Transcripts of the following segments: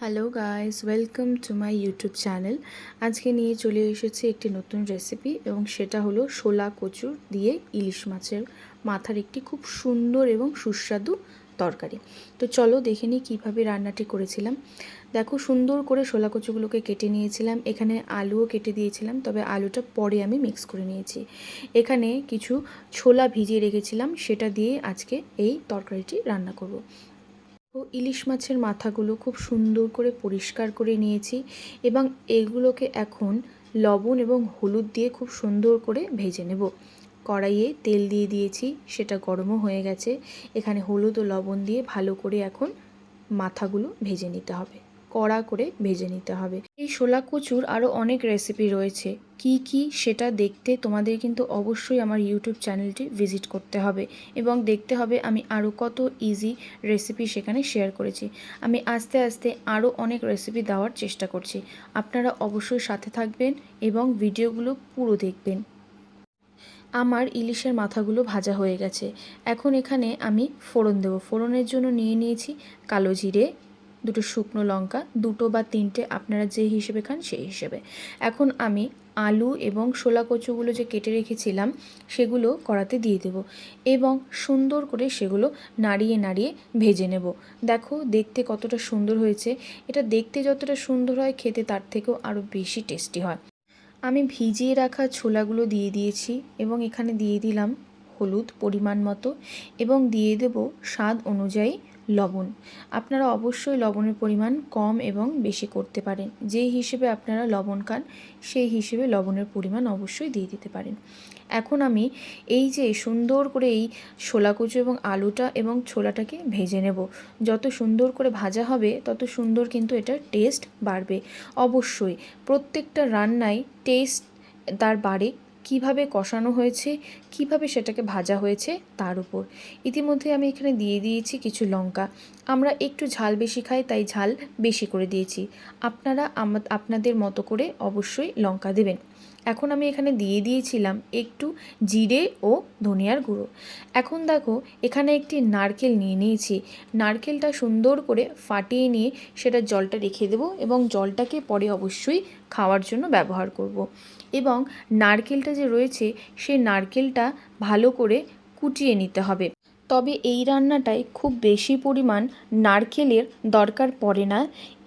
Hello guys, welcome to my YouTube channel. আজকে নিয়ে চলে এসেছি একটি নতুন রেসিপি এবং সেটা হলো শোলা কচুর দিয়ে ইলিশ মাছের মাথার একটি খুব সুন্দর এবং সুস্বাদু তরকারি। তো চলো দেখে নিই কীভাবে রান্নাটি করেছিলাম। দেখো, সুন্দর করে শোলা কচুগুলোকে কেটে নিয়েছিলাম। এখানে আলুও কেটে দিয়েছিলাম, তবে আলুটা পরে আমি মিক্স করে নিয়েছি। এখানে কিছু ছোলা ভিজিয়ে রেখেছিলাম, সেটা দিয়ে আজকে এই তরকারিটি রান্না করব। তো ইলিশ মাছের মাথাগুলো খুব সুন্দর করে পরিষ্কার করে নিয়েছি এবং এগুলোকে এখন লবণ এবং হলুদ দিয়ে খুব সুন্দর করে ভেজে নেব। কড়াইয়ে তেল দিয়ে দিয়েছি, সেটা গরমও হয়ে গেছে। এখানে হলুদ ও লবণ দিয়ে ভালো করে এখন মাথাগুলো ভেজে নিতে হবে, কড়া করে ভেজে নিতে হবে। এই শোলা কচুর আরও অনেক রেসিপি রয়েছে, কি কি সেটা দেখতে তোমাদের কিন্তু অবশ্যই আমার ইউটিউব চ্যানেলটি ভিজিট করতে হবে এবং দেখতে হবে আমি আরও কত ইজি রেসিপি সেখানে শেয়ার করেছি। আমি আস্তে আস্তে আরও অনেক রেসিপি দেওয়ার চেষ্টা করছি। আপনারা অবশ্যই সাথে থাকবেন এবং ভিডিওগুলো পুরো দেখবেন। আমার ইলিশের মাথাগুলো ভাজা হয়ে গেছে। এখন এখানে আমি ফোড়ন দেবো। ফোড়নের জন্য নিয়ে নিয়েছি কালো জিরে, দুটো শুকনো লঙ্কা, দুটো বা তিনটে আপনারা যে হিসেবে খান সেই হিসেবে। এখন আমি আলু এবং শোলা কচুগুলো যে কেটে রেখেছিলাম সেগুলো কড়াতে দিয়ে দেব এবং সুন্দর করে সেগুলো নাড়িয়ে নাড়িয়ে ভেজে নেব। দেখো দেখতে কতটা সুন্দর হয়েছে। এটা দেখতে যতটা সুন্দর হয়, খেতে তার থেকেও আরও বেশি টেস্টি হয়। আমি ভিজিয়ে রাখা ছোলাগুলো দিয়ে দিয়েছি এবং এখানে দিয়ে দিলাম হলুদ পরিমাণ মতো এবং দিয়ে দেব স্বাদ অনুযায়ী লবণ। আপনারা অবশ্যই লবণের পরিমাণ কম এবং বেশি করতে পারেন। যেই হিসেবে আপনারা লবণ খান সেই হিসেবে লবণের পরিমাণ অবশ্যই দিয়ে দিতে পারেন। এখন আমি এই যে সুন্দর করে এই শোলা কচু এবং আলুটা এবং ছোলাটাকে ভেজে নেব। যত সুন্দর করে ভাজা হবে তত সুন্দর কিন্তু এটার টেস্ট বাড়বে। অবশ্যই প্রত্যেকটা রান্নায় টেস্ট তার বাড়ে কীভাবে কষানো হয়েছে, কিভাবে সেটাকে ভাজা হয়েছে তার উপর। ইতিমধ্যে আমি এখানে দিয়ে দিয়েছি কিছু লঙ্কা। আমরা একটু ঝাল বেশি খাই, তাই ঝাল বেশি করে দিয়েছি। আপনারা আপনাদের মতো করে অবশ্যই লঙ্কা দেবেন। এখন আমি এখানে দিয়ে দিয়েছিলাম একটু জিরে ও ধনিয়ার গুঁড়ো। এখন দেখো, এখানে একটি নারকেল নিয়ে নিয়েছি। নারকেলটা সুন্দর করে ফাটিয়ে নিয়ে সেটা জলটা রেখে দেবো এবং জলটাকে পরে অবশ্যই খাওয়ার জন্য ব্যবহার করব। এবং নারকেলটা যে রয়েছে সেই নারকেলটা ভালো করে কুটিয়ে নিতে হবে। তবে এই রান্নাটায় খুব বেশি পরিমাণ নারকেলের দরকার পড়ে না,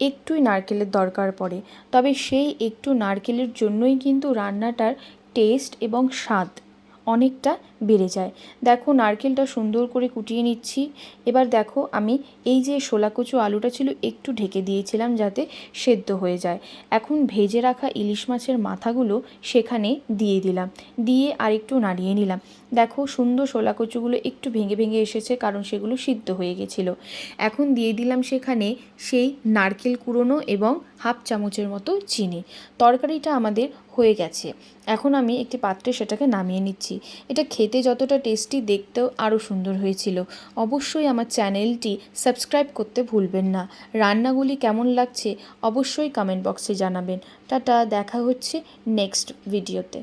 একটুই নারকেলের দরকার পড়ে। তবে সেই একটু নারকেলের জন্যই কিন্তু রান্নাটার টেস্ট এবং স্বাদ অনেকটা বেড়ে যায়। দেখো নারকেলটা সুন্দর করে কুটিয়ে নিচ্ছি। এবার দেখো আমি এই যে শোলা কচু আলুটা ছিল একটু ঢেকে দিয়েছিলাম যাতে সেদ্ধ হয়ে যায়। এখন ভেজে রাখা ইলিশ মাছের মাথাগুলো সেখানে দিয়ে দিলাম, দিয়ে আরেকটু নাড়িয়ে নিলাম। দেখো সুন্দর শোলা কচুগুলো একটু ভেঙে ভেঙে এসেছে, কারণ সেগুলো সিদ্ধ হয়ে গেছিলো। এখন দিয়ে দিলাম সেখানে সেই নারকেল কুড়োনো এবং হাফ চামচের মতো চিনি। তরকারিটা আমাদের হয়ে গেছে। এখন আমি একটি পাত্রে সেটাকে নামিয়ে নিচ্ছি। এটা খেতে যতটা টেস্টি, দেখতেও আরও সুন্দর হয়েছিল। অবশ্যই আমার চ্যানেলটি সাবস্ক্রাইব করতে ভুলবেন না। রান্নাগুলি কেমন লাগছে অবশ্যই কমেন্ট বক্সে জানাবেন। টাটা, দেখা হচ্ছে নেক্সট ভিডিওতে।